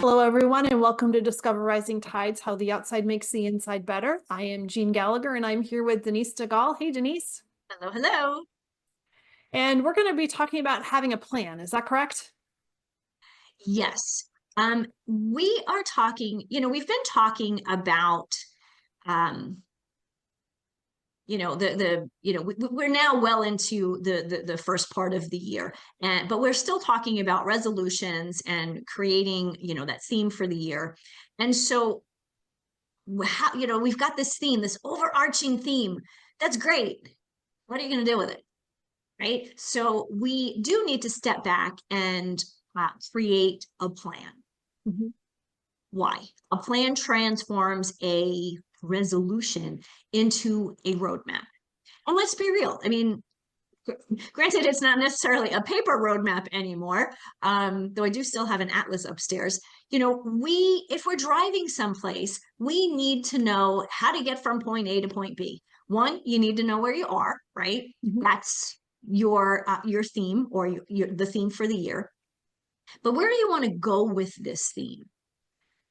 Hello, everyone, and welcome to Discover Rising Tides, How the Outside Makes the Inside Better. I am Jeanne Gallagher, and I'm here with Denise DeGaulle. Hey, Denise. Hello, hello. And we're going to be talking about having a plan. Is that correct? Yes. We are talking, we've been talking about, um, we're now well into the first part of the year, but we're still talking about resolutions and creating, that theme for the year. And so, we've got this theme, this overarching theme. That's great. What are you going to do with it? Right? So we do need to step back and create a plan. Mm-hmm. Why? A plan transforms a resolution into a roadmap. And let's be real. I mean, granted, it's not necessarily a paper roadmap anymore, though I do still have an atlas upstairs. If we're driving someplace, we need to know how to get from point A to point B. One, you need to know where you are, right? Mm-hmm. That's your theme, or the theme for the year. But where do you want to go with this theme?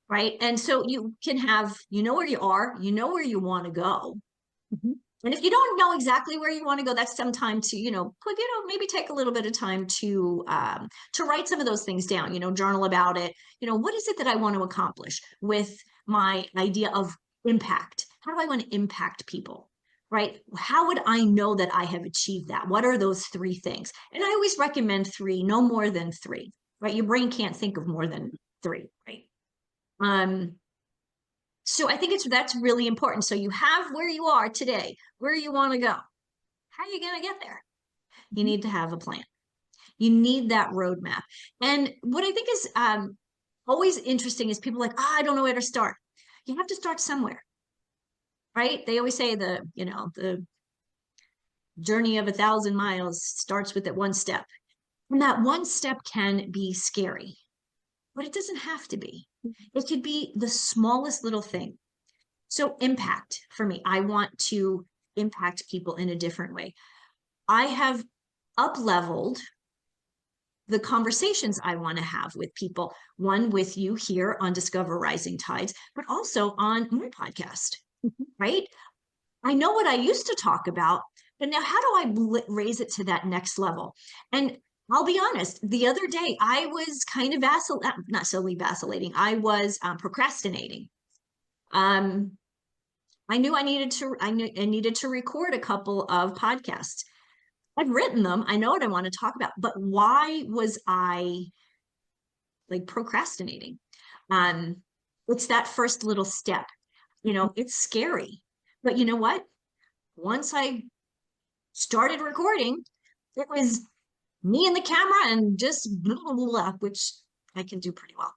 Right. And so you can have, where you are, where you want to go. Mm-hmm. And if you don't know exactly where you want to go, that's some time to, maybe take a little bit of time to write some of those things down, journal about it. What is it that I want to accomplish with my idea of impact? How do I want to impact people? Right? How would I know that I have achieved that? What are those three things? And I always recommend three, no more than three, right? Your brain can't think of more than three, right? So I think that's really important. So you have where you are today, where you want to go. How are you going to get there? You need to have a plan. You need that roadmap. And what I think is always interesting is people like, I don't know where to start. You have to start somewhere, right? They always say the journey of 1,000 miles starts with that one step. And that one step can be scary, but it doesn't have to be. It could be the smallest little thing. So impact for me, I want to impact people in a different way. I have up-leveled the conversations I want to have with people, one with you here on Discover Rising Tides, but also on my podcast, right? I know what I used to talk about, but now how do I raise it to that next level? And I'll be honest, the other day I was kind of not solely vacillating. I was procrastinating. I knew I needed to record a couple of podcasts. I've written them. I know what I want to talk about, but why was I like procrastinating? It's that first little step. It's scary, but you know what? Once I started recording, it was me and the camera and just blah, blah, blah, which I can do pretty well.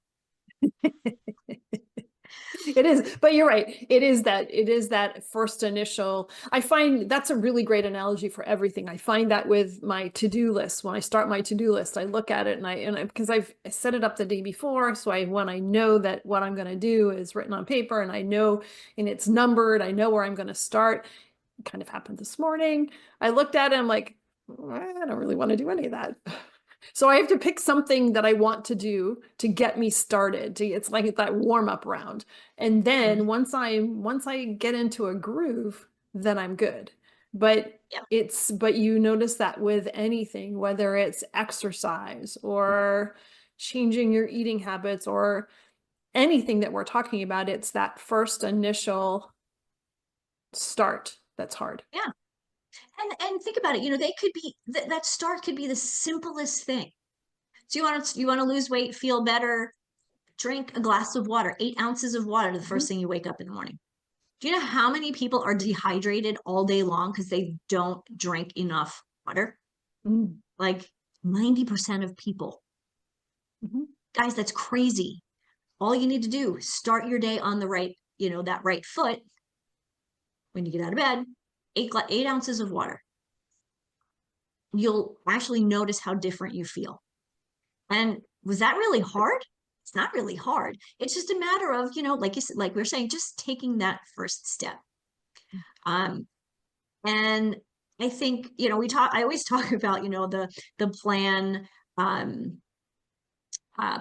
It is, but you're right. It is that first initial. I find that's a really great analogy for everything. I find that with my to-do list. When I start my to-do list, I look at it because I set it up the day before. So when I know that what I'm going to do is written on paper and I know, and it's numbered, I know where I'm going to start. It kind of happened this morning. I looked at it, I'm like, I don't really want to do any of that. So I have to pick something that I want to do to get me started. It's like that warm-up round. And then once I get into a groove, then I'm good. But Yeah. but you notice that with anything, whether it's exercise or changing your eating habits or anything that we're talking about, it's that first initial start that's hard. Yeah. And think about it, they could be that start could be the simplest thing. So you want to lose weight, feel better, drink a glass of water, 8 ounces of water the first thing you wake up in the morning. Do you know how many people are dehydrated all day long because they don't drink enough water? Mm. Like 90% of people. Mm-hmm. Guys, that's crazy. All you need to do, start your day on the right, that right foot. When you get out of bed, 8 ounces of water. You'll actually notice how different you feel. And was that really hard? It's not really hard. It's just a matter of, like you said, like we're saying, just taking that first step. And I think, I always talk about, the plan,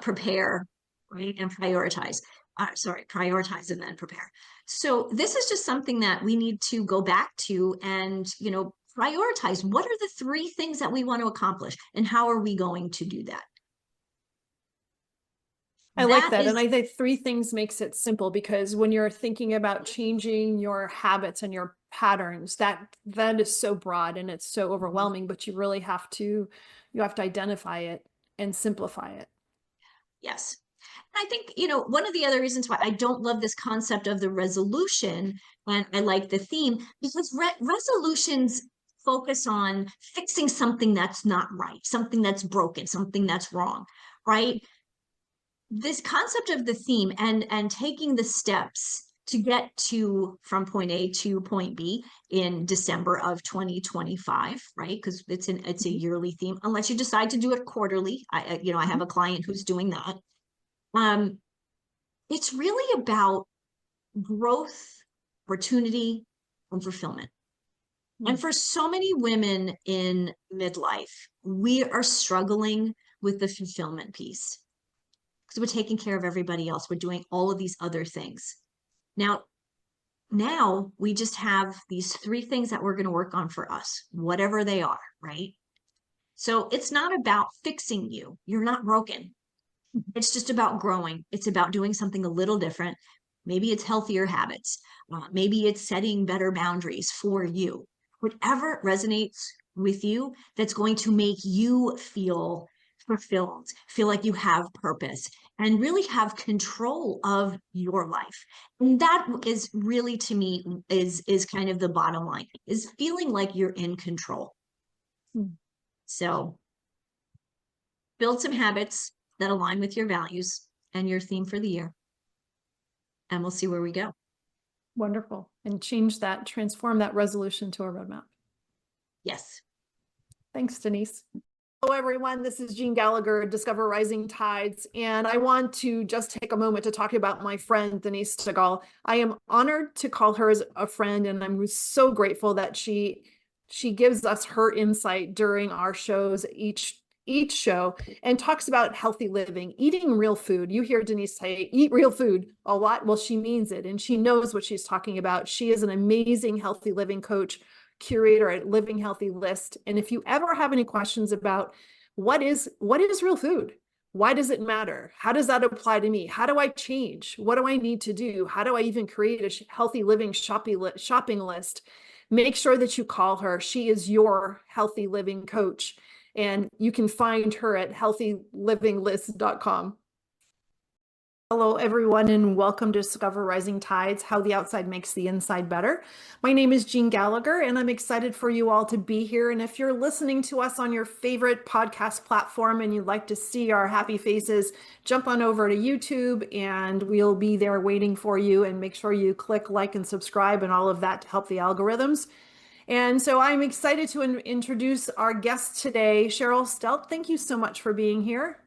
prepare, right? And prioritize. Sorry, prioritize and then prepare. So this is just something that we need to go back to and, prioritize. What are the three things that we want to accomplish and how are we going to do that? I like That that. And is, I think three things makes it simple because when you're thinking about changing your habits and your patterns, that is so broad and it's so overwhelming, but you really have to identify it and simplify it. yes. I think, one of the other reasons why I don't love this concept of the resolution and I like the theme because resolutions focus on fixing something that's not right, something that's broken, something that's wrong, right? This concept of the theme and taking the steps to get to from point A to point B in December of 2025, right? Because it's a Mhm. yearly theme, unless you decide to do it quarterly. I have Mhm. a client who's doing that. Um, it's really about growth, opportunity, and fulfillment. And Mm. for so many women in midlife, we are struggling with the fulfillment piece because we're taking care of everybody else. We're doing all of these other things. Now, now we just have these three things that we're going to work on for us, whatever they are, right? So it's not about fixing you. You're not broken. It's just about growing. It's about doing something a little different. Maybe it's healthier habits. Maybe it's setting better boundaries for you. Whatever resonates with you that's going to make you feel fulfilled, feel like you have purpose, and really have control of your life. And that is really, to me, is kind of the bottom line, is feeling like you're in control. Mm. So build some habits that align with your values and your theme for the year, and we'll see where we go. Wonderful. And transform that resolution to a roadmap. Yes. Thanks, Denise. Hello, everyone. This is Jeanne Gallagher, Discover Rising Tides, and I want to just take a moment to talk about my friend, Denise Stegall. I am honored to call her as a friend, and I'm so grateful that she gives us her insight during our shows each show and talks about healthy living, eating real food. You hear Denise say, eat real food a lot. Well, she means it, and she knows what she's talking about. She is an amazing healthy living coach, curator at Living Healthy List. And if you ever have any questions about what is real food? Why does it matter? How does that apply to me? How do I change? What do I need to do? How do I even create a healthy living shopping list? Make sure that you call her. She is your healthy living coach. And you can find her at healthylivinglist.com. Hello, everyone, and welcome to Discover Rising Tides, How the Outside Makes the Inside Better. My name is Jeanne Gallagher, and I'm excited for you all to be here. And if you're listening to us on your favorite podcast platform and you'd like to see our happy faces, jump on over to YouTube, and we'll be there waiting for you. And make sure you click like and subscribe and all of that to help the algorithms. And so I'm excited to introduce our guest today, Cheryl Stelte. Thank you so much for being here.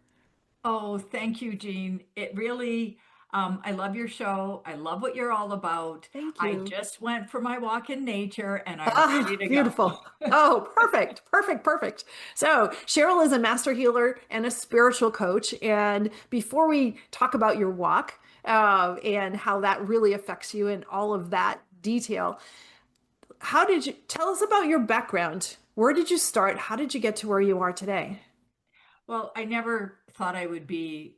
Oh, thank you, Jean. It really, I love your show. I love what you're all about. Thank I you. just went for my walk in nature and I'm ready Ah, to go. beautiful. Oh, perfect, perfect, perfect. So, Cheryl is a master healer and a spiritual coach. And before we talk about your walk and how that really affects you and all of that detail, how did you tell us about your background? Where did you start? How did you get to where you are today? Well, I never thought I would be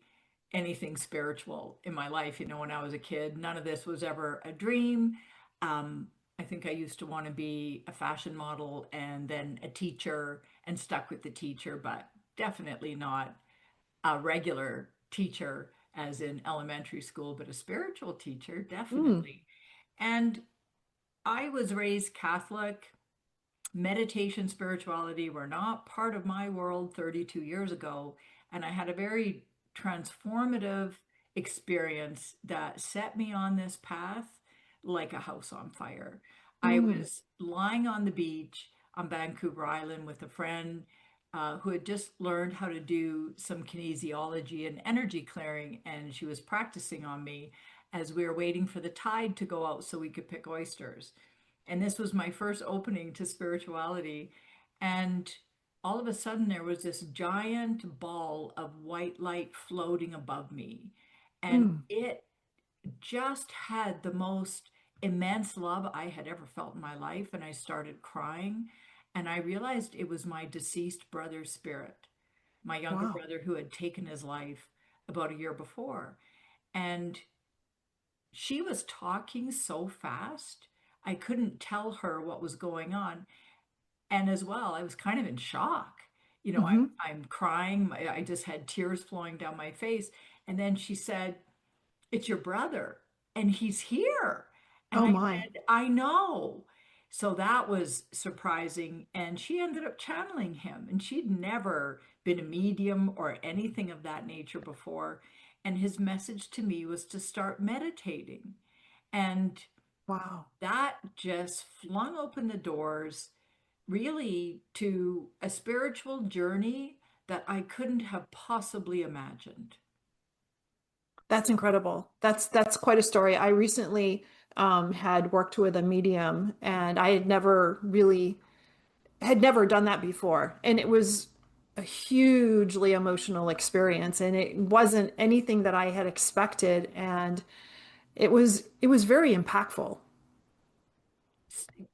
anything spiritual in my life. When I was a kid, none of this was ever a dream. I think I used to want to be a fashion model and then a teacher and stuck with the teacher, but definitely not a regular teacher as in elementary school, but a spiritual teacher, Mm, definitely. And I was raised Catholic. Meditation, spirituality were not part of my world 32 years ago. And I had a very transformative experience that set me on this path like a house on fire. I mm, was lying on the beach on Vancouver Island with a friend who had just learned how to do some kinesiology and energy clearing, and she was practicing on me as we were waiting for the tide to go out so we could pick oysters. And this was my first opening to spirituality. And all of a sudden, there was this giant ball of white light floating above me. And Mm. it just had the most immense love I had ever felt in my life. And I started crying. And I realized it was my deceased brother's spirit, my younger Wow. brother who had taken his life about a year before. And she was talking so fast, I couldn't tell her what was going on. And as well, I was kind of in shock. You know, Hmm. I'm crying. I just had tears flowing down my face. And then she said, "It's your brother, and he's here." And Oh I my. said, "I know." So that was surprising. And she ended up channeling him. And she'd never been a medium or anything of that nature before. And his message to me was to start meditating. And Wow. that just flung open the doors really to a spiritual journey that I couldn't have possibly imagined. That's incredible. That's quite a story. I recently had worked with a medium, and I had never done that before. And it was a hugely emotional experience, and it wasn't anything that I had expected. And it was very impactful.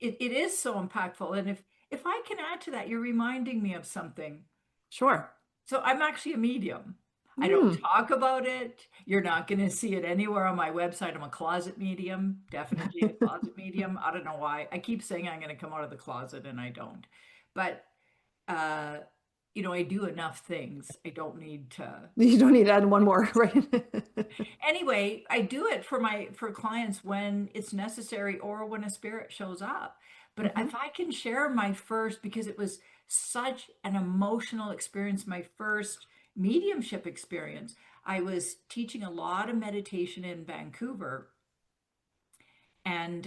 It is so impactful. And if I can add to that, you're reminding me of something. Sure. So I'm actually a medium. I don't Mm. talk about it. You're not going to see it anywhere on my website. I'm a closet medium, definitely a closet medium. I don't know why. I keep saying I'm going to come out of the closet and I don't. But uh, I do enough things. I don't need to. You don't need to add one more, right? Anyway, I do it for clients when it's necessary or when a spirit shows up. But Hmm. if I can share my first, because it was such an emotional experience, my first mediumship experience. I was teaching a lot of meditation in Vancouver, and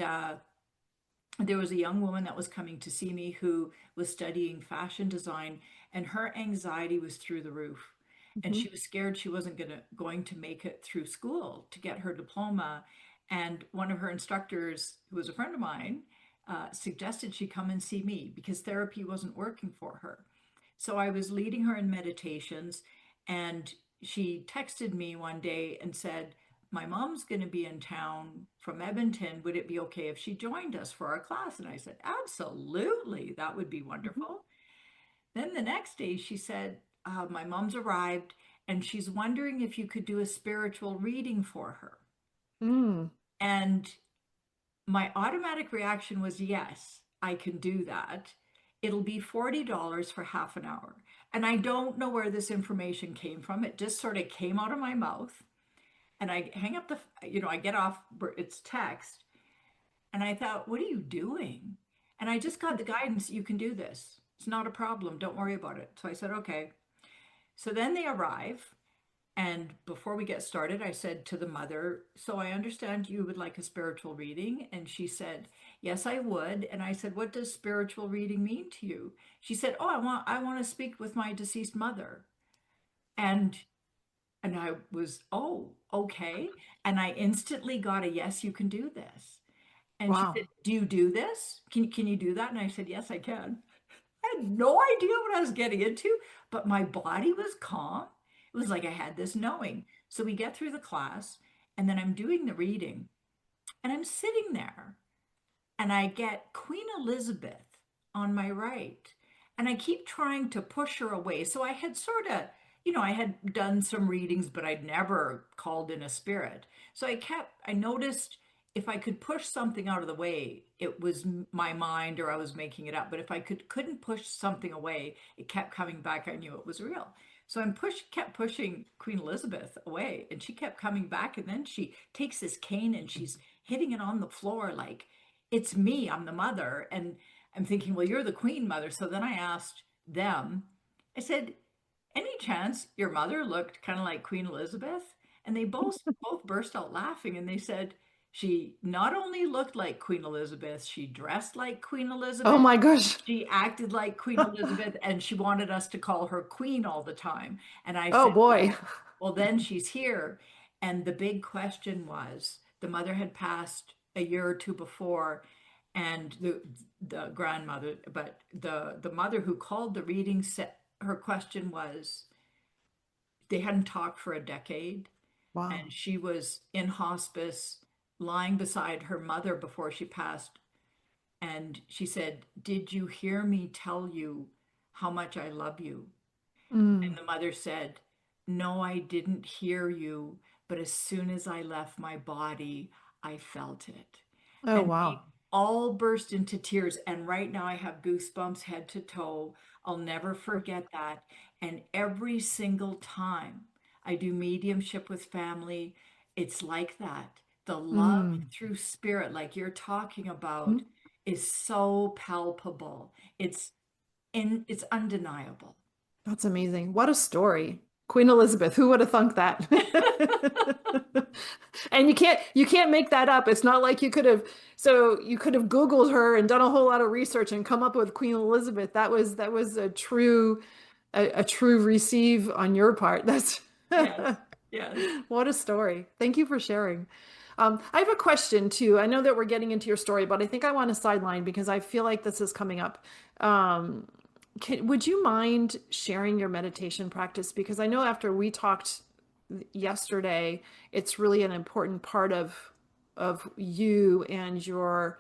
there was a young woman that was coming to see me who was studying fashion design, and her anxiety was through the roof. And Hmm. she was scared she wasn't going to make it through school to get her diploma. And one of her instructors, who was a friend of mine, suggested she come and see me because therapy wasn't working for her. So I was leading her in meditations, and she texted me one day and said, "My mom's going to be in town from Edmonton. Would it be okay if she joined us for our class?" And I said, "Absolutely, that would be wonderful." Then the next day she said, "My mom's arrived and she's wondering if you could do a spiritual reading for her." Mm. And my automatic reaction was, "Yes, I can do that. It'll be $40 for half an hour." And I don't know where this information came from. It just sort of came out of my mouth. And I hang up I get off, it's text. And I thought, "What are you doing?" And I just got the guidance, "You can do this. It's not a problem. Don't worry about it." So I said, "Okay." So then they arrive. And before we get started, I said to the mother, "So I understand you would like a spiritual reading." And she said, "Yes, I would." And I said, "What does spiritual reading mean to you?" She said, "Oh, I want to speak with my deceased mother." And I was, "Oh, okay." And I instantly got a, "Yes, you can do this." And she said, Wow. "Do you do this? Can you do that?" And I said, "Yes, I can." I had no idea what I was getting into, but my body was calm. It was like I had this knowing. So we get through the class, and then I'm doing the reading, and I'm sitting there, and I get Queen Elizabeth on my right. And I keep trying to push her away. So I had sort of, I had done some readings, but I'd never called in a spirit. So I noticed if I could push something out of the way, it was my mind or I was making it up. But if I couldn't push something away, it kept coming back. I knew it was real. So kept pushing Queen Elizabeth away, and she kept coming back. And then she takes this cane and she's hitting it on the floor like, "It's me, I'm the mother." And I'm thinking, "Well, you're the queen mother." So then I asked them, I said, "Any chance your mother looked kind of like Queen Elizabeth?" And they both burst out laughing, and they said, "She not only looked like Queen Elizabeth, she dressed like Queen Oh Elizabeth, my gosh. she acted like Queen Elizabeth, and she wanted us to call her Queen all the time." And I Oh said, boy. well, then she's here. And the big question was, the mother had passed a year or two before, and the grandmother, but the mother who called the reading said her question was, they hadn't talked for a decade. Wow. And she was in hospice, lying beside her mother before she passed. And she said, "Did you hear me tell you how much I love you?" And Mm. the mother said, "No, I didn't hear you, but as soon as I left my body, I felt it." Oh, And we wow. all burst into tears. And right now I have goosebumps head to toe. I'll never forget that. And every single time I do mediumship with family, it's like that. The love Mm. through spirit, like you're talking about, Mm. is so palpable. It's undeniable. That's amazing. What a story. Queen Elizabeth, who would have thunk that? And you can't make that up. It's not like you could have Googled her and done a whole lot of research and come up with Queen Elizabeth. That was a true receive on your part. That's Yes, yes. what a story. Thank you for sharing. I have a question too. I know that we're getting into your story, but I think I want to sideline because I feel like this is coming up. Um, would you mind sharing your meditation practice? Because I know after we talked yesterday, it's really an important part of you and your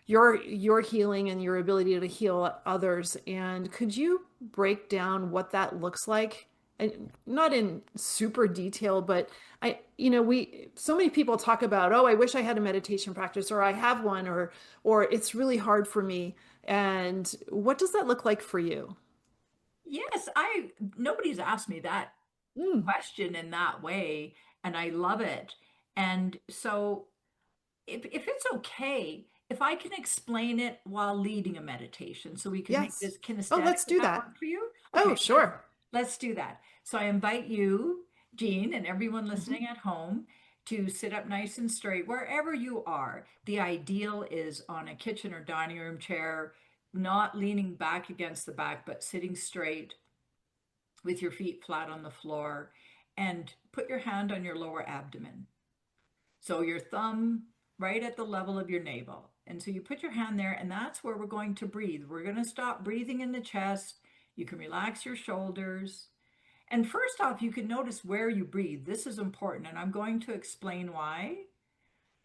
healing and your ability to heal others. And could you break down what that looks like? And not in super detail, but we so many people talk about, oh, I wish I had a meditation practice, or I have one, or it's really hard for me. And what does that look like for you? Yes, nobody's asked me that Mm, question in that way, and I love it. And so if it's okay, if I can explain it while leading a meditation, so we can make yes. this Oh, kinesthetic, let's would do that that. work for you? Oh, Okay, let's sure. let's do that. So I invite you, Jean, and everyone Mhm. listening at home to sit up nice and straight wherever you are. The ideal is on a kitchen or dining room chair, not leaning back against the back, but sitting straight with your feet flat on the floor, and put your hand on your lower abdomen. So your thumb right at the level of your navel. And so you put your hand there, and that's where we're going to breathe. We're going to stop breathing in the chest. You can relax your shoulders. And first off, you can notice where you breathe. This is important, and I'm going to explain why.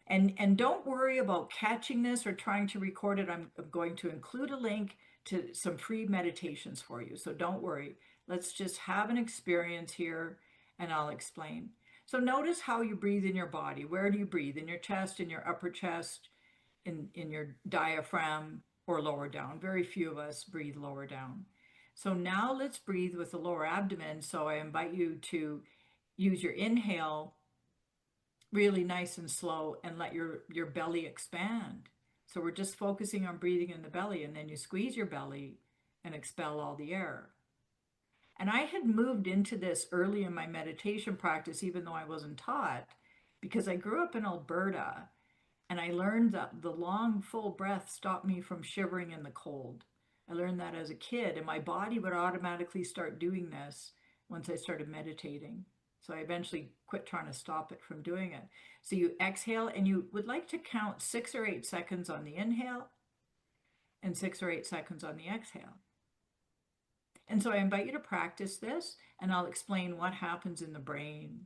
And don't worry about catching this or trying to record it. I'm going to include a link to some free meditations for you. So don't worry. Let's just have an experience here and I'll explain. So notice how you breathe in your body. Where do you breathe? In your chest, in your upper chest, in your diaphragm, or lower down. Very few of us breathe lower down. So now let's breathe with the lower abdomen. So I invite you to use your inhale really nice and slow and let your belly expand. So we're just focusing on breathing in the belly, and then you squeeze your belly and expel all the air. And I had moved into this early in my meditation practice, even though I wasn't taught, because I grew up in Alberta and I learned that the long, full breath stopped me from shivering in the cold. I learned that as a kid, and my body would automatically start doing this once I started meditating. So I eventually quit trying to stop it from doing it. So you exhale, and you would like to count 6 or 8 seconds on the inhale and 6 or 8 seconds on the exhale. And so I invite you to practice this, and I'll explain what happens in the brain.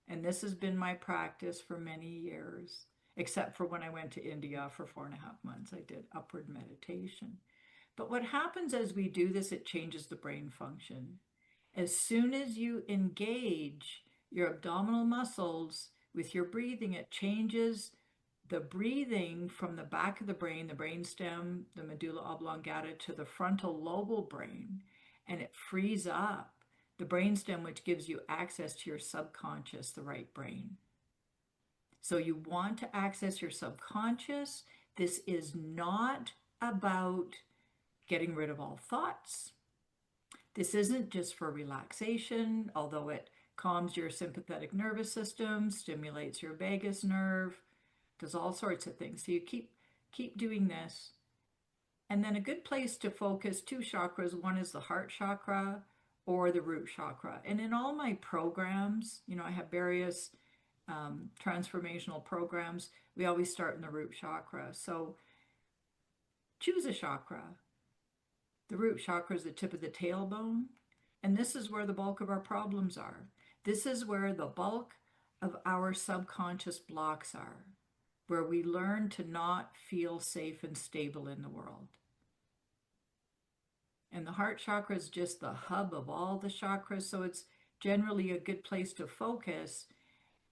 And this has been my practice for many years, except for when I went to India for 4.5 months. I did upward meditation. But what happens as we do this, it changes the brain function. As soon as you engage your abdominal muscles with your breathing, it changes the breathing from the back of the brain, the brainstem, the medulla oblongata, to the frontal lobal brain, and it frees up the brainstem, which gives you access to your subconscious, the right brain. So you want to access your subconscious. This is not about getting rid of all thoughts. This isn't just for relaxation, although it calms your sympathetic nervous system, stimulates your vagus nerve, does all sorts of things. So you keep doing this. And then a good place to focus, two chakras. One is the heart chakra or the root chakra. And in all my programs, I have various transformational programs. We always start in the root chakra. So choose a chakra. The root chakra is the tip of the tailbone. And this is where the bulk of our problems are. This is where the bulk of our subconscious blocks are, where we learn to not feel safe and stable in the world. And the heart chakra is just the hub of all the chakras, so it's generally a good place to focus.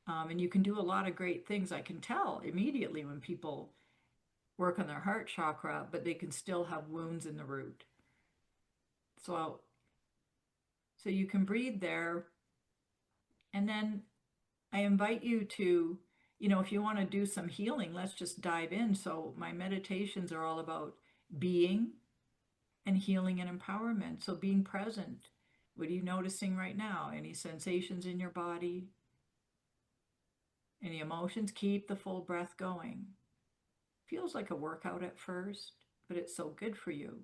And you can do a lot of great things. I can tell immediately when people work on their heart chakra, but they can still have wounds in the root. So you can breathe there. And then I invite you to, if you want to do some healing, let's just dive in. So my meditations are all about being and healing and empowerment. So being present. What are you noticing right now? Any sensations in your body? Any emotions? Keep the full breath going. Feels like a workout at first, but it's so good for you.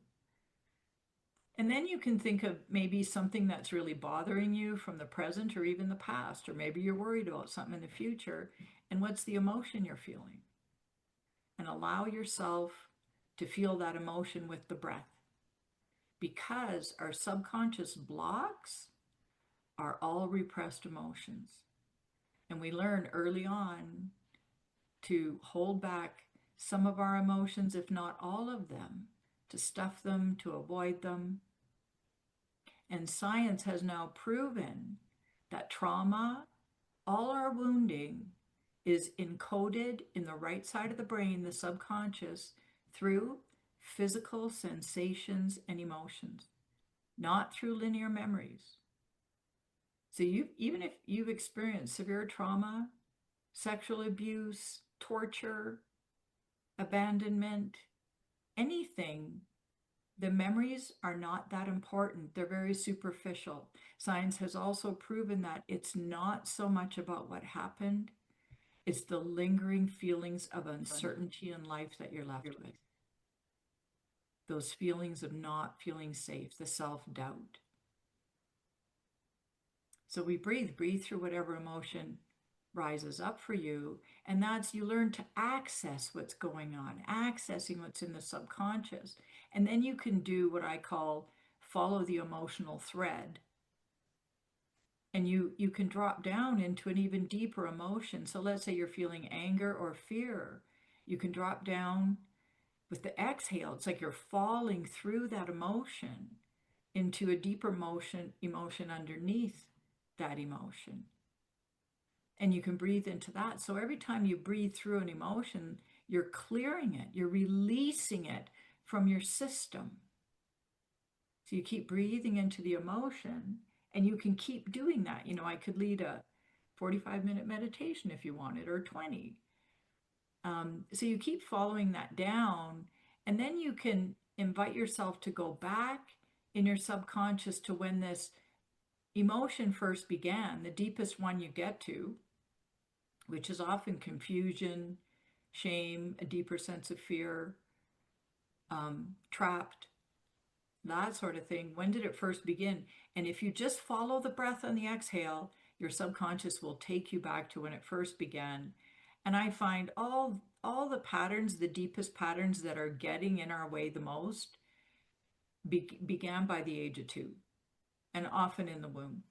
And then you can think of maybe something that's really bothering you from the present or even the past, or maybe you're worried about something in the future. And what's the emotion you're feeling? And allow yourself to feel that emotion with the breath. Because our subconscious blocks are all repressed emotions. And we learn early on to hold back some of our emotions, if not all of them, to stuff them, to avoid them. And science has now proven that trauma, all our wounding, is encoded in the right side of the brain, the subconscious, through physical sensations and emotions, not through linear memories. So even if you've experienced severe trauma, sexual abuse, torture, abandonment, anything, the memories are not that important. They're very superficial. Science has also proven that it's not so much about what happened, it's the lingering feelings of uncertainty in life that you're left with. Those feelings of not feeling safe, the self-doubt. So we breathe through whatever emotion rises up for you. And that's, you learn to access what's going on, accessing what's in the subconscious. And then you can do what I call follow the emotional thread. And you can drop down into an even deeper emotion. So let's say you're feeling anger or fear. You can drop down with the exhale. It's like you're falling through that emotion into a deeper emotion underneath that emotion. And you can breathe into that. So every time you breathe through an emotion, you're clearing it, you're releasing it from your system. So you keep breathing into the emotion, and you can keep doing that. I could lead a 45-minute meditation if you wanted, or 20. So you keep following that down, and then you can invite yourself to go back in your subconscious to when this emotion first began, the deepest one you get to, which is often confusion, shame, a deeper sense of fear, trapped, that sort of thing. When did it first begin? And if you just follow the breath on the exhale, your subconscious will take you back to when it first began. And I find all the patterns, the deepest patterns that are getting in our way the most, began by the age of 2, and often in the womb.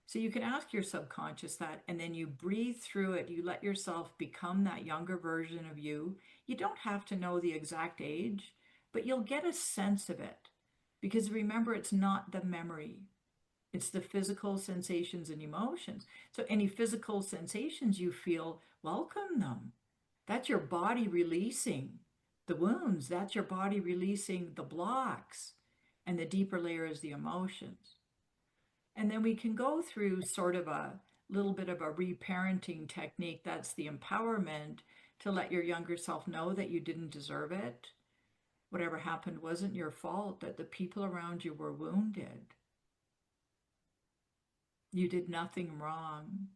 So you can ask your subconscious that, and then you breathe through it. You let yourself become that younger version of you. You don't have to know the exact age, but you'll get a sense of it. Because remember, it's not the memory. It's the physical sensations and emotions. So any physical sensations you feel, welcome them. That's your body releasing the wounds. That's your body releasing the blocks. And the deeper layer is the emotions. And then we can go through sort of a little bit of a reparenting technique. That's the empowerment, to let your younger self know that you didn't deserve it. Whatever happened wasn't your fault, that the people around you were wounded. You did nothing wrong.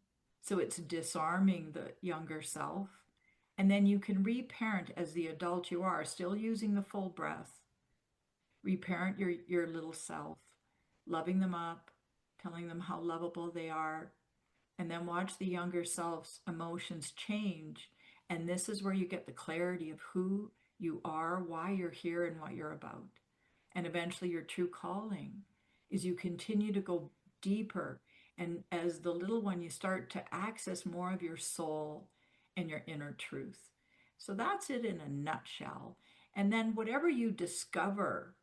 So it's disarming the younger self. And then you can reparent as the adult you are, still using the full breath. Reparent your little self, loving them up, telling them how lovable they are, and then watch the younger self's emotions change. And this is where you get the clarity of who you are, why you're here, and what you're about. And eventually your true calling is you continue to go deeper. And as the little one, you start to access more of your soul and your inner truth. So that's it in a nutshell. And then whatever you discover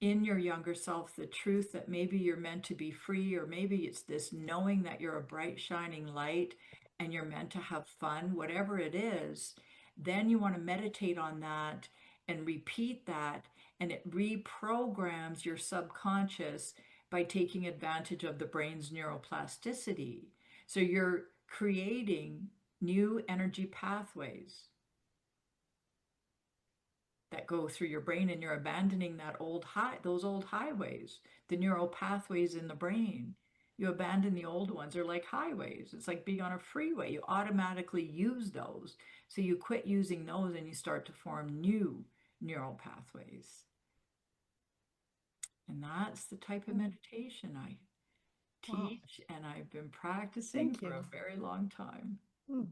in your younger self, the truth that maybe you're meant to be free, or maybe it's this knowing that you're a bright, shining light and you're meant to have fun, whatever it is, then you want to meditate on that and repeat that. And it reprograms your subconscious by taking advantage of the brain's neuroplasticity. So you're creating new energy pathways that go through your brain, and you're abandoning those old highways, the neural pathways in the brain. You abandon the old ones. They're like highways. It's like being on a freeway. You automatically use those. So you quit using those and you start to form new neural pathways. And that's the type of meditation I Wow. teach, and I've been practicing Thank for a you. very long time. Mm.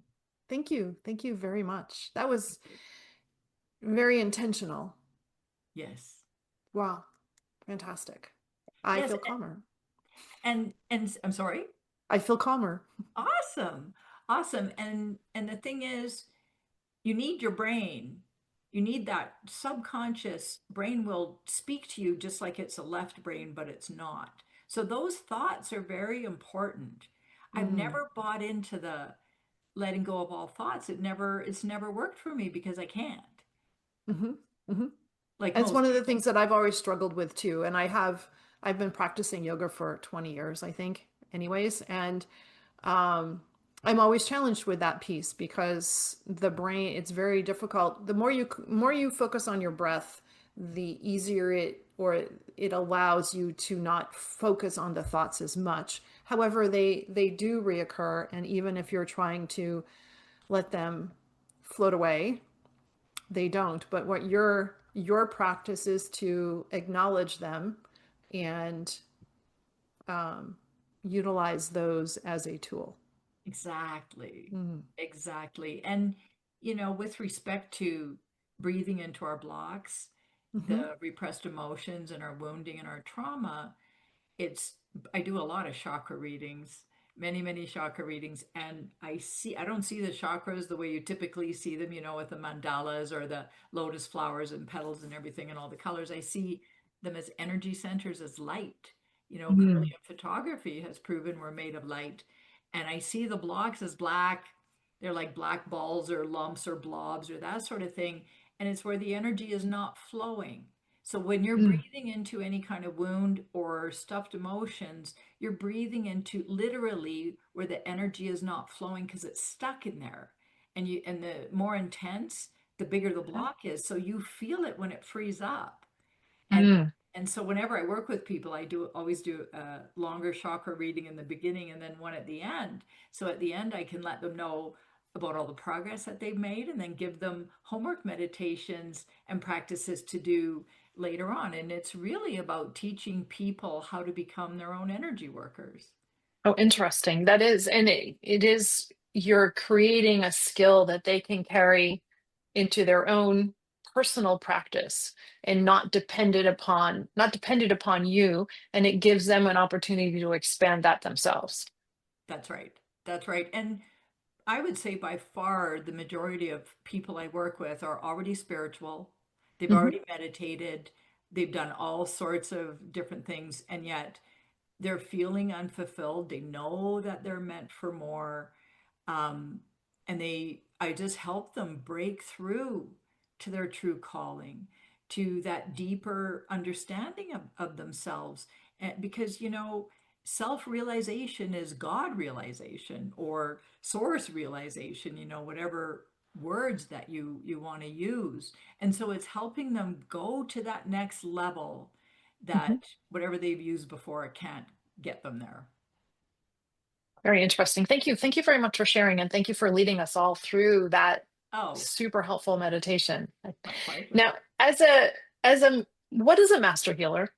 Thank you. Thank you very much. That was very intentional. Yes. Wow. Fantastic. I Yes. feel calmer. And I'm sorry. I feel calmer. Awesome. Awesome. And the thing is, you need your brain. You need that subconscious brain will speak to you just like it's a left brain, but it's not. So those thoughts are very important. I've Mm. never bought into the letting go of all thoughts. It's never worked for me because I can't. Hmm. Hmm. Like And it's most one of the people. things that I've always struggled with too. And I've been practicing yoga for 20 years, I think, anyways. And um, I'm always challenged with that piece because the brain, it's very difficult. The more you focus on your breath, the easier it allows you to not focus on the thoughts as much. However, they do reoccur, and even if you're trying to let them float away, they don't. But what your practice is to acknowledge them and utilize those as a tool. Exactly. Mm. Exactly. And, with respect to breathing into our blocks, Hmm. the repressed emotions and our wounding and our trauma, it's I do a lot of chakra readings, many chakra readings, and I don't see the chakras the way you typically see them, with the mandalas or the lotus flowers and petals and everything and all the colors. I see them as energy centers, as light. Mm. Kirlian photography has proven we're made of light. And I see the blocks as black. They're like black balls or lumps or blobs or that sort of thing. And it's where the energy is not flowing. So when you're Mm. breathing into any kind of wound or stuffed emotions, you're breathing into literally where the energy is not flowing because it's stuck in there. And the more intense, the bigger the Okay. block is. So you feel it when it frees up. And Mm. and so whenever I work with people, I do always do a longer chakra reading in the beginning and then one at the end. So at the end, I can let them know about all the progress that they've made and then give them homework meditations and practices to do later on. And it's really about teaching people how to become their own energy workers. Oh, interesting. That is, and it is, you're creating a skill that they can carry into their own personal practice and not dependent upon you, and it gives them an opportunity to expand that themselves. That's right. That's right. And I would say by far the majority of people I work with are already spiritual. They've Hmm. already meditated. They've done all sorts of different things, and yet they're feeling unfulfilled. They know that they're meant for more. Um, and I just help them break through to their true calling, to that deeper understanding of themselves. And because, self-realization is God realization or source realization, whatever words that you want to use. And so it's helping them go to that next level Hmm. that whatever they've used before, it can't get them there. Very interesting. Thank you. Thank you very much for sharing, and thank you for leading us all through that Oh, super helpful meditation. my pleasure. Now, as a what is a master healer?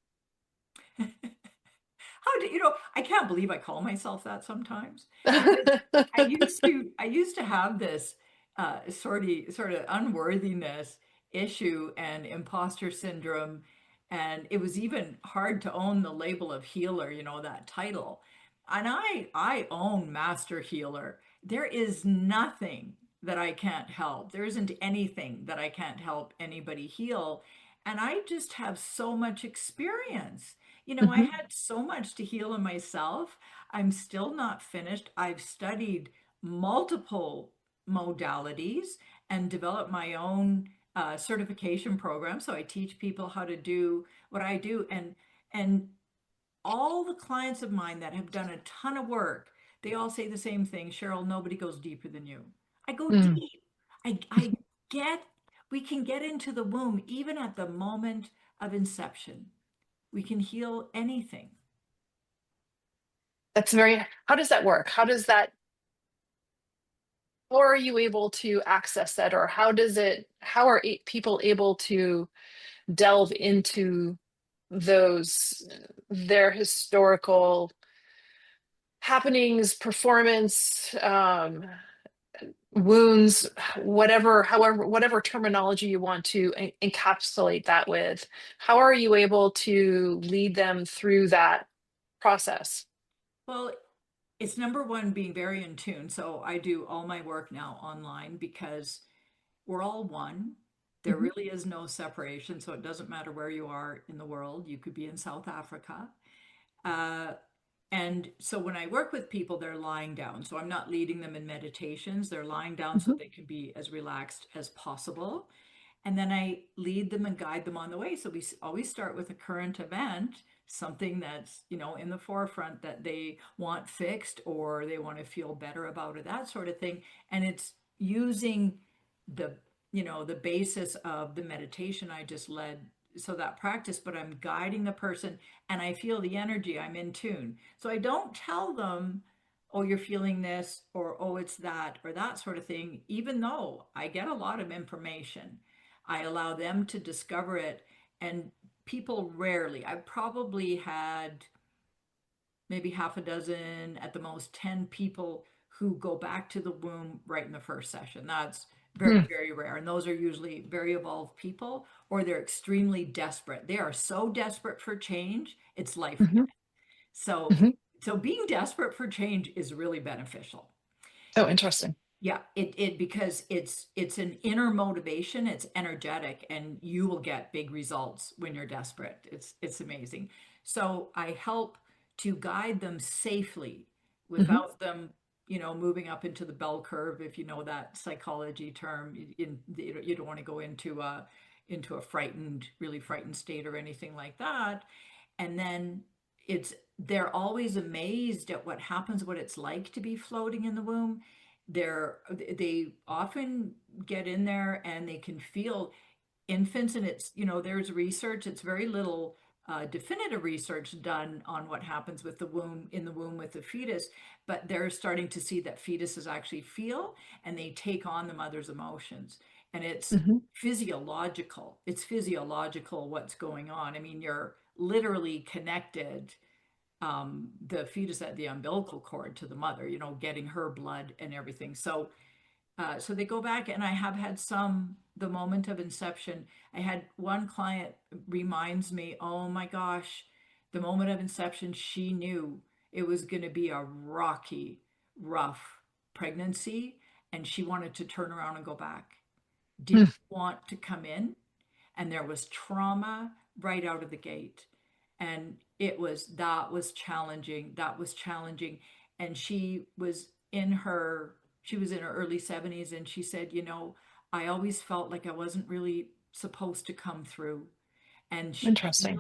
How do I can't believe I call myself that sometimes because I used to have this sort of unworthiness issue and imposter syndrome, and it was even hard to own the label of healer, that title. And I own Master Healer. There is nothing that I can't help. There isn't anything that I can't help anybody heal. And I just have so much experience. You know, I Mhm. had so much to heal in myself. I'm still not finished. I've studied multiple modalities and developed my own certification program. So I teach people how to do what I do. And all the clients of mine that have done a ton of work, they all say the same thing. Cheryl, nobody goes deeper than you. I go Mm. deep. I get, we can get into the womb even at the moment of inception. We can heal anything. That's very, how does that work? How are you able to access that, or how are people able to delve into those, their historical happenings, performance, wounds, whatever terminology you want to encapsulate that with? How are you able to lead them through that process? Well, it's number one, being very in tune. So I do all my work now online because we're all one. There Mhm. really is no separation. So it doesn't matter where you are in the world. You could be in South Africa. Uh, and so when I work with people, they're lying down. So I'm not leading them in meditations. They're lying down so Mhm. they can be as relaxed as possible. And then I lead them and guide them on the way. So we always start with a current event, something that's, you know, in the forefront that they want fixed or they want to feel better about it, that sort of thing. And it's using the, you know, the basis of the meditation I just led. So that practice, but I'm guiding the person and I feel the energy, I'm in tune. So I don't tell them, oh, you're feeling this, or oh, it's that, or that sort of thing, even though I get a lot of information. I allow them to discover it. And people rarely, I've probably had maybe half a dozen, at the most 10 people who go back to the womb right in the first session. That's very, Mm. very rare. And those are usually very evolved people, or they're extremely desperate. They are so desperate for change, it's life or death. Mhm. So, Mhm. so being desperate for change is really beneficial. Oh, interesting. Yeah, it because it's an inner motivation, it's energetic, and you will get big results when you're desperate. It's amazing. So I help to guide them safely Mhm. without them, you know, moving up into the bell curve, if you know that psychology term. You don't want to go into a frightened, really frightened state or anything like that. And then it's they're always amazed at what happens, what it's like to be floating in the womb. They often get in there and they can feel infants, and it's, you know, there's research, it's very little definitive research done on what happens with the womb, in the womb with the fetus, but they're starting to see that fetuses actually feel and they take on the mother's emotions. And Mhm. it's physiological what's going on. I mean, you're literally connected, the fetus at the umbilical cord to the mother, you know, getting her blood and everything. So they go back, and I have had some, the moment of inception. I had one client reminds me, oh my gosh, the moment of inception, she knew it was going to be a rocky, rough pregnancy, and she wanted to turn around and go back. Mm. Didn't want to come in, and there was trauma right out of the gate. And that was challenging. And she was in her early 70s, and she said, you know, I always felt like I wasn't really supposed to come through. And Interesting.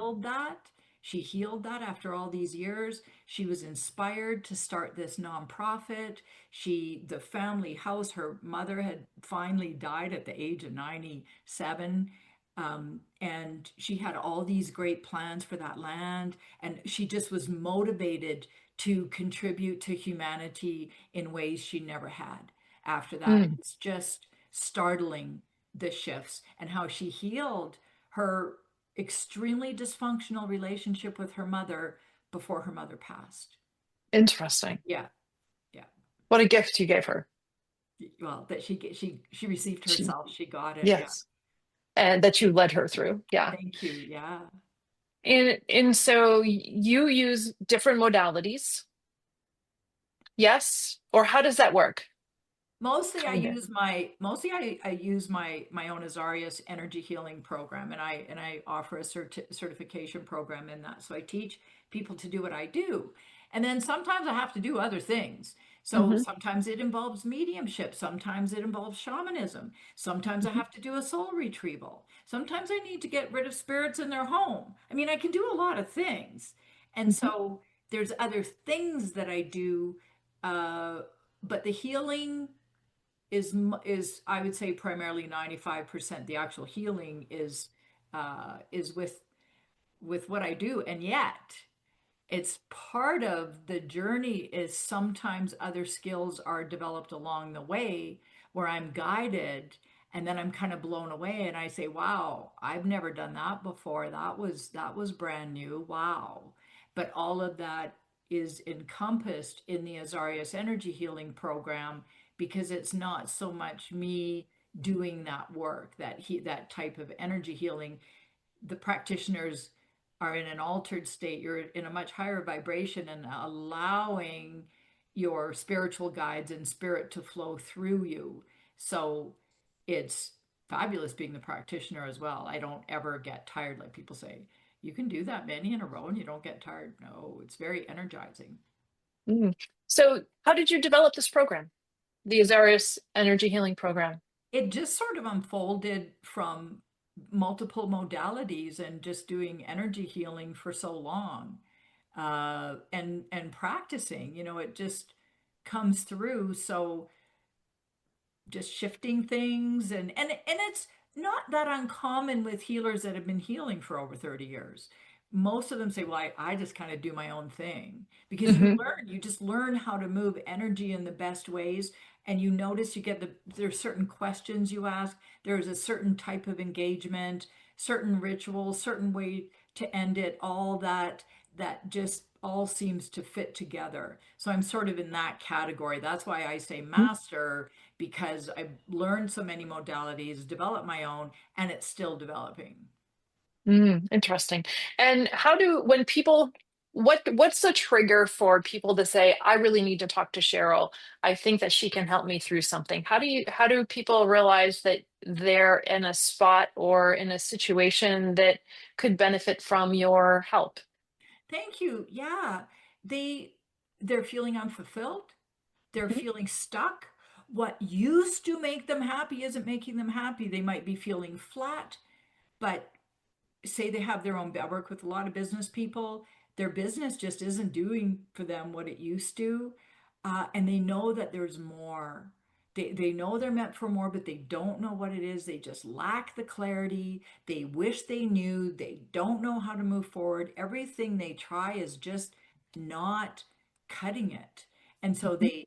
she healed that after all these years. She was inspired to start this nonprofit. The family house, her mother had finally died at the age of 97. And she had all these great plans for that land. And she just was motivated to contribute to humanity in ways she never had after that. Mm. It's just startling, the shifts and how she healed her extremely dysfunctional relationship with her mother before her mother passed. Interesting. Yeah, yeah. What a gift you gave her. Well, that she received She, herself. She got it. Yeah. yes. And that you led her through. Yeah. Thank you. Yeah. And so you use different modalities. Yes? Or how does that work? Mostly I Kind of. use I use my own Azarias Energy Healing program, and I offer a certification program in that. So I teach people to do what I do. And then sometimes I have to do other things. So Hmm. sometimes it involves mediumship, sometimes it involves shamanism, sometimes I Hmm. have to do a soul retrieval. Sometimes I need to get rid of spirits in their home. I mean, I can do a lot of things. And Hmm. so there's other things that I do, uh, but the healing is I would say primarily 95%. The actual healing is with what I do, and yet it's part of the journey is sometimes other skills are developed along the way where I'm guided and then I'm kind of blown away and I say, wow, I've never done that before. That was brand new. Wow. But all of that is encompassed in the Azarias Energy Healing Program because it's not so much me doing that work, that type of energy healing. The practitioners are in an altered state. You're in a much higher vibration and allowing your spiritual guides and spirit to flow through you. So it's fabulous being the practitioner as well. I don't ever get tired. Like people say, you can do that many in a row and you don't get tired. No, it's very energizing. Mm. So, how did you develop this program, the Azarias Energy Healing Program? It just sort of unfolded from multiple modalities and just doing energy healing for so long, and practicing, it just comes through. So just shifting things, and it's not that uncommon with healers that have been healing for over 30 years. Most of them say, well, I just kind of do my own thing because Hmm. you just learn how to move energy in the best ways. And you notice you get there's certain questions you ask, there's a certain type of engagement, certain rituals, certain way to end it, all that just all seems to fit together. So I'm sort of in that category. That's why I say master, because I've learned so many modalities, developed my own, and it's still developing. Mm, interesting. And when people, what's the trigger for people to say, I really need to talk to Cheryl. I think that she can help me through something. How do people realize that they're in a spot or in a situation that could benefit from your help? Thank you. Yeah. They they're feeling unfulfilled. They're feeling stuck. What used to make them happy isn't making them happy. They might be feeling flat, but say they have their own, I work with a lot of business people, their business just isn't doing for them what it used to. And they know that there's more. They know they're meant for more, but they don't know what it is. They just lack the clarity. They wish they knew. They don't know how to move forward. Everything they try is just not cutting it. And so they're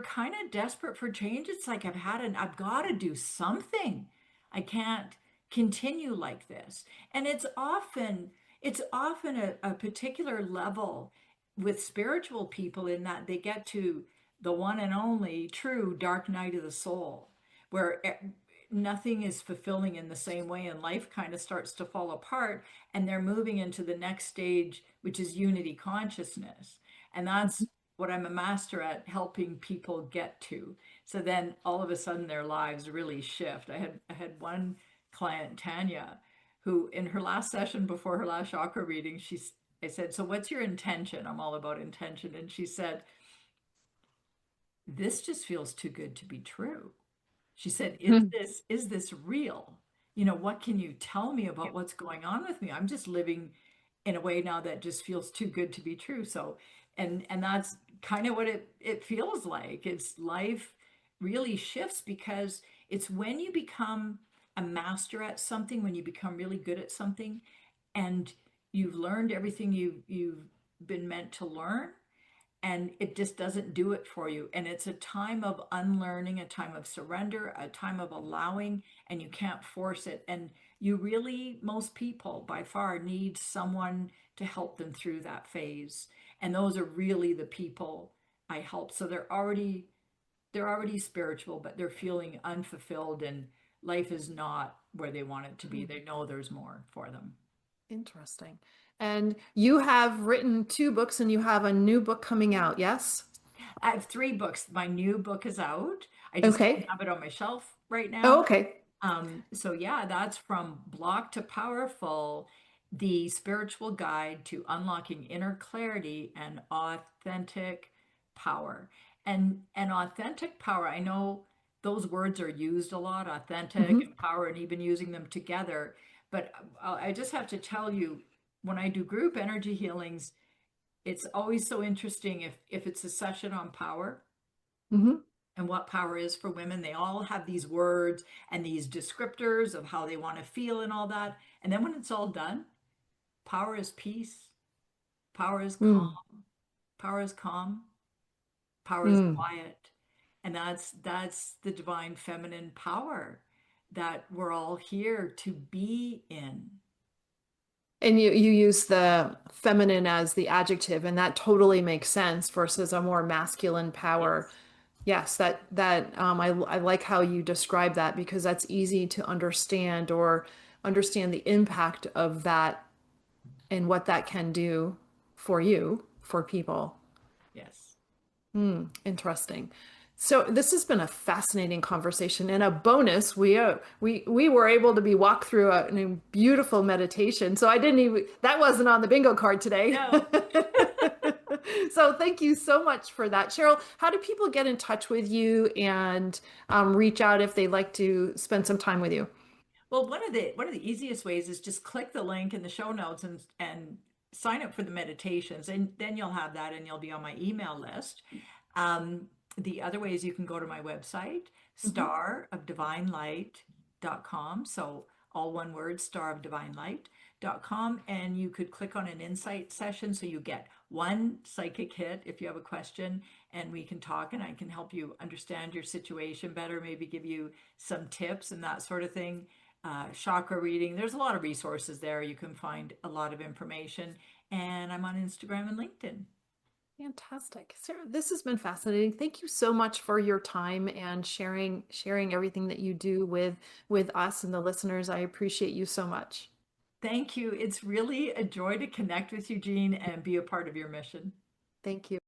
kind of desperate for change. It's like I've got to do something. I can't continue like this. And it's often a particular level with spiritual people in that they get to the one and only true dark night of the soul, where nothing is fulfilling in the same way and life kind of starts to fall apart, and they're moving into the next stage, which is unity consciousness. And that's what I'm a master at, helping people get to. So then all of a sudden their lives really shift. I had one client, Tanya, who in her last session before her last chakra reading, I said, so what's your intention? I'm all about intention. And she said, this just feels too good to be true. She said, is this real? What can you tell me about what's going on with me? I'm just living in a way now that just feels too good to be true. So, and that's kind of what it feels like. It's life really shifts because it's when you become a master at something, when you become really good at something, and you've learned everything you've been meant to learn, and it just doesn't do it for you. And it's a time of unlearning, a time of surrender, a time of allowing, and you can't force it. And you really, most people by far need someone to help them through that phase. And those are really the people I help. So they're already spiritual, but they're feeling unfulfilled and life is not where they want it to be. They know there's more for them. Interesting. And you have written 2 books and you have a new book coming out, yes? I have 3 books. My new book is out. I just don't Okay. have it on my shelf right Oh, now. okay. So yeah, that's From Block to Powerful, the spiritual guide to unlocking inner clarity and authentic power. And authentic power, I know those words are used a lot, authentic Hmm. and power, and even using them together. But I just have to tell you, when I do group energy healings, it's always so interesting if it's a session on power Hmm. and what power is for women. They all have these words and these descriptors of how they want to feel and all that. And then when it's all done, power is peace, power is calm, Mm. power is calm, power is Mm. quiet. And that's the divine feminine power that we're all here to be in. And you use the feminine as the adjective, and that totally makes sense versus a more masculine power. Yes. Yes, I like how you describe that because that's easy to understand or understand the impact of that and what that can do for you, for people. Yes. Interesting. So this has been a fascinating conversation. And a bonus, we were able to be walked through a beautiful meditation. So I didn't even that wasn't on the bingo card today. No. So thank you so much for that, Cheryl. How do people get in touch with you and reach out if they'd like to spend some time with you? Well, one of the easiest ways is just click the link in the show notes and sign up for the meditations, and then you'll have that, and you'll be on my email list. Um, the other way is you can go to my website, Mhm. starofdivinelight.com. So all one word, starofdivinelight.com, and you could click on an insight session, so you get one psychic hit if you have a question, and we can talk, and I can help you understand your situation better, maybe give you some tips and that sort of thing. Chakra reading. There's a lot of resources there. You can find a lot of information. And I'm on Instagram and LinkedIn. Fantastic. Sarah, this has been fascinating. Thank you so much for your time and sharing everything that you do with us and the listeners. I appreciate you so much. Thank you. It's really a joy to connect with you, Jeanne, and be a part of your mission. Thank you.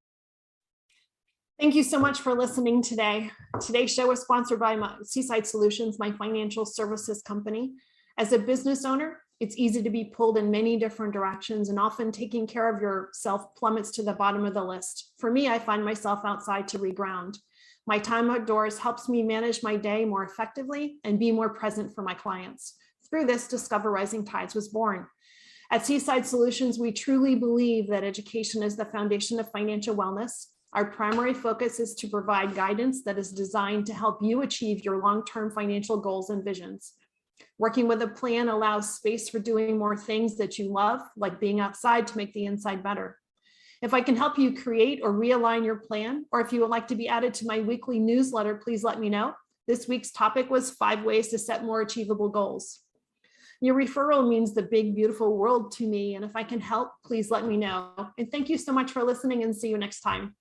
Thank you so much for listening today. Today's show was sponsored by Seaside Solutions, my financial services company. As a business owner, it's easy to be pulled in many different directions, and often taking care of yourself plummets to the bottom of the list. For me, I find myself outside to reground. My time outdoors helps me manage my day more effectively and be more present for my clients. Through this, Discover Rising Tides was born. At Seaside Solutions, we truly believe that education is the foundation of financial wellness. Our primary focus is to provide guidance that is designed to help you achieve your long-term financial goals and visions. Working with a plan allows space for doing more things that you love, like being outside to make the inside better. If I can help you create or realign your plan, or if you would like to be added to my weekly newsletter, please let me know. This week's topic was 5 ways to set more achievable goals. Your referral means the big, beautiful world to me. And if I can help, please let me know. And thank you so much for listening, and see you next time.